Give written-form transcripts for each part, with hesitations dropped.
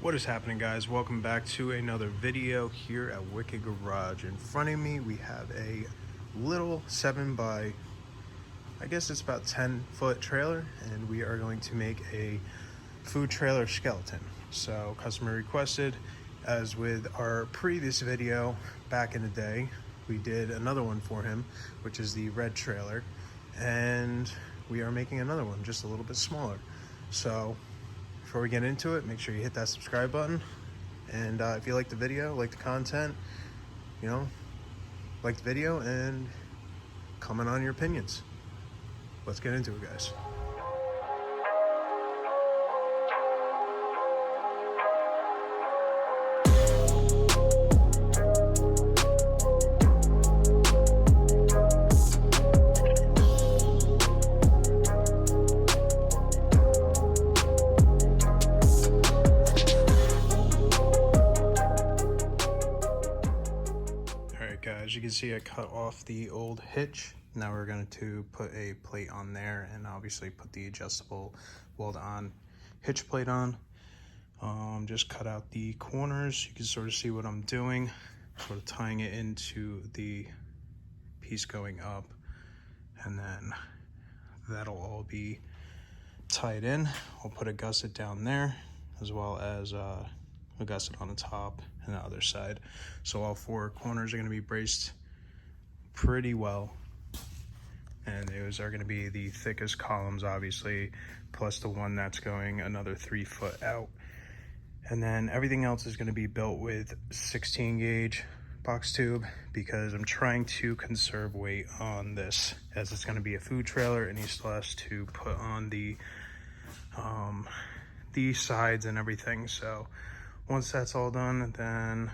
What is happening, guys? Welcome back to another video here at Wicked Garage. In front of me we have a little 7 by, I guess it's about 10-foot trailer, and we are going to make a food trailer skeleton. So customer requested, as with our previous video back in the day, we did another one for him, which is the red trailer, and we are making another one just a little bit smaller. So before we get into it, make sure you hit that subscribe button. And if you like the video, like the content, like the video, and comment on your opinions. Let's get into it, guys. As you can see, I cut off the old hitch. Now we're going to put a plate on there and obviously put the adjustable weld-on hitch plate on. Just cut out the corners. You can sort of see what I'm doing, sort of tying it into the piece going up, and then that'll all be tied in. I'll put a gusset down there, as well as a gusset on the top and the other side. So all four corners are going to be braced pretty well, and those are going to be the thickest columns, obviously, plus the one that's going another 3 foot out. And then everything else is going to be built with 16 gauge box tube, because I'm trying to conserve weight on this, as it's going to be a food trailer and he still has to put on the sides and everything. So once that's all done, then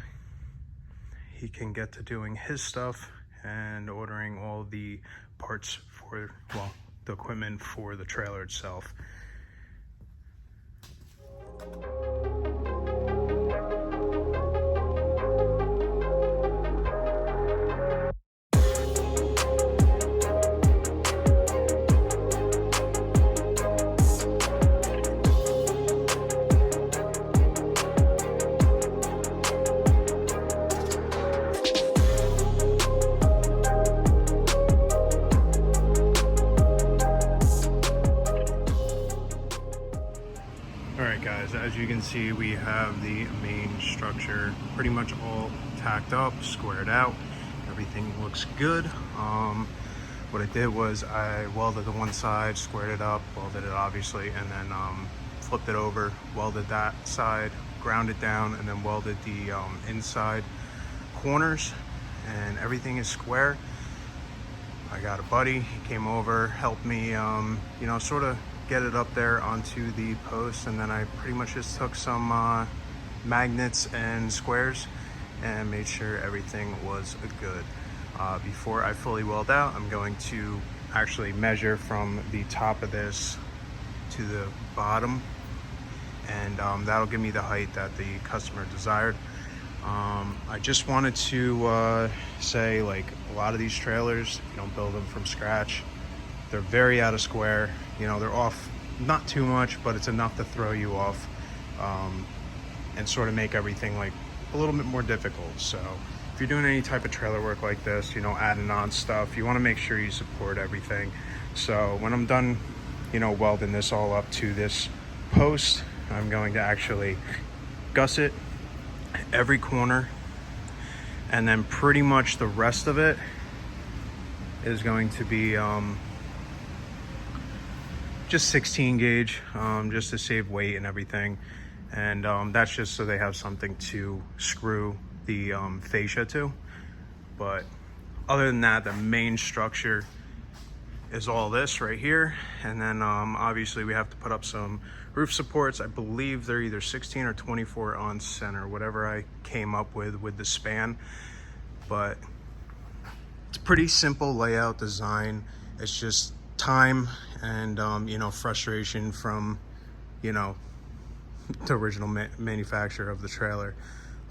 he can get to doing his stuff and ordering all the parts for, well, the equipment for the trailer itself. Alright guys, as you can see, we have the main structure pretty much all tacked up, squared out. Everything looks good. What I did was I welded the one side, squared it up, welded it obviously, and then flipped it over, welded that side, ground it down, and then welded the inside corners, and everything is square. I got a buddy, he came over, helped me, sort of get it up there onto the post, and then I pretty much just took some magnets and squares and made sure everything was good. Before I fully weld out, I'm going to actually measure from the top of this to the bottom, and that'll give me the height that the customer desired. I just wanted to say, like, a lot of these trailers, if you don't build them from scratch, they're very out of square. They're off not too much, but it's enough to throw you off and sort of make everything like a little bit more difficult. So if you're doing any type of trailer work like this, adding on stuff, you want to make sure you support everything. So when I'm done, welding this all up to this post, I'm going to actually gusset every corner, and then pretty much the rest of it is going to be just 16 gauge, just to save weight and everything. And that's just so they have something to screw the fascia to. But other than that, the main structure is all this right here. And then obviously we have to put up some roof supports. I believe they're either 16 or 24 on center, whatever I came up with the span. But it's a pretty simple layout design. It's just time and frustration from the original manufacturer of the trailer.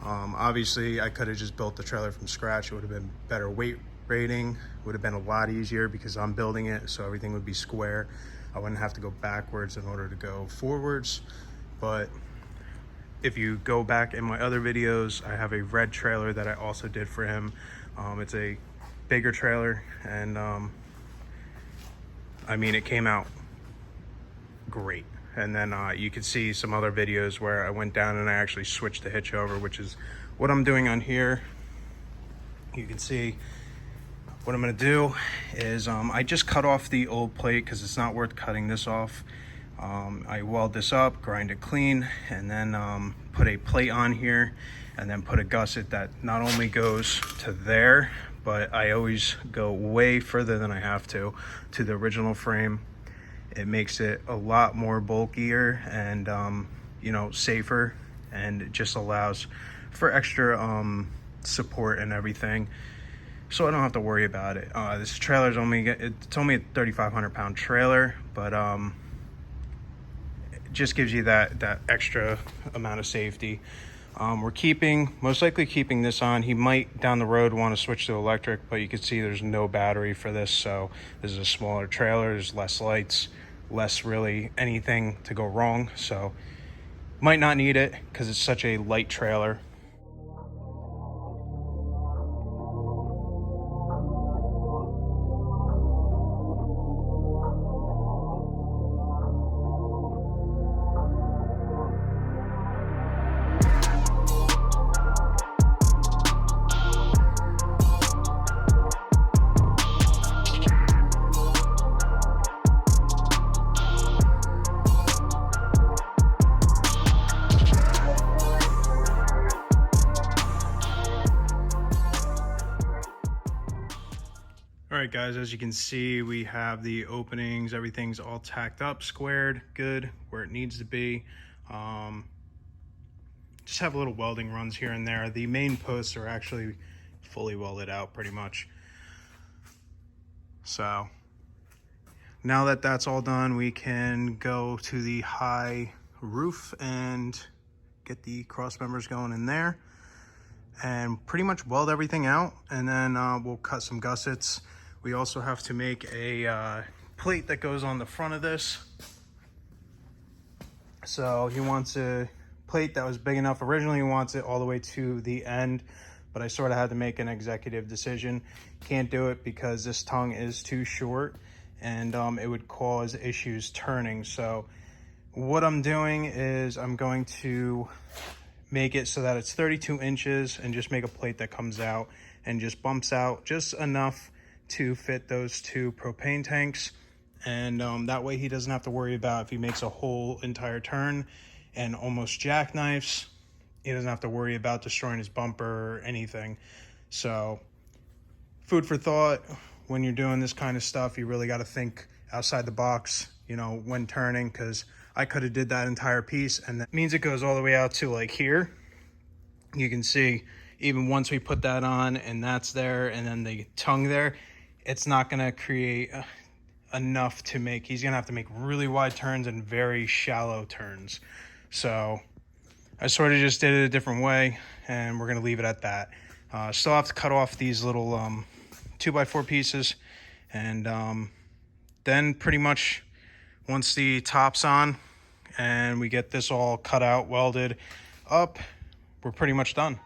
Obviously I could have just built the trailer from scratch. It would have been better weight rating, would have been a lot easier because I'm building it, so everything would be square. I wouldn't have to go backwards in order to go forwards. But if you go back in my other videos, I have a red trailer that I also did for him. It's a bigger trailer, and I mean, it came out great. And then you can see some other videos where I went down and I actually switched the hitch over, which is what I'm doing on here. You can see what I'm gonna do is I just cut off the old plate because it's not worth cutting this off. I weld this up, grind it clean, and then put a plate on here, and then put a gusset that not only goes to there, but I always go way further than I have to the original frame. It makes it a lot more bulkier and you know, safer, and it just allows for extra support and everything, so I don't have to worry about it. This trailer is only a 3,500 pound trailer, but it just gives you that extra amount of safety. We're most likely keeping this on. He might down the road want to switch to electric, but you can see there's no battery for this, so this is a smaller trailer. There's less lights, less really anything to go wrong, so might not need it because it's such a light trailer. All right, guys, as you can see, we have the openings, everything's all tacked up, squared, good, where it needs to be. Just have little welding runs here and there. The main posts are actually fully welded out pretty much. So now that that's all done, we can go to the high roof and get the cross members going in there and pretty much weld everything out, and then we'll cut some gussets. We also have to make a plate that goes on the front of this. So he wants a plate that was big enough. Originally he wants it all the way to the end, but I sort of had to make an executive decision. Can't do it because this tongue is too short, and it would cause issues turning. So what I'm doing is I'm going to make it so that it's 32 inches and just make a plate that comes out and just bumps out just enough to fit those two propane tanks. And that way he doesn't have to worry about if he makes a whole entire turn and almost jackknifes, he doesn't have to worry about destroying his bumper or anything. So food for thought, when you're doing this kind of stuff, you really got to think outside the box, you know, when turning, because I could have did that entire piece, and that means it goes all the way out to like here. You can see even once we put that on and that's there and then the tongue there, it's not going to create enough to make, he's going to have to make really wide turns and very shallow turns. So I sort of just did it a different way, and we're going to leave it at that. Still have to cut off these little 2x4 pieces, and then pretty much once the top's on and we get this all cut out, welded up, we're pretty much done.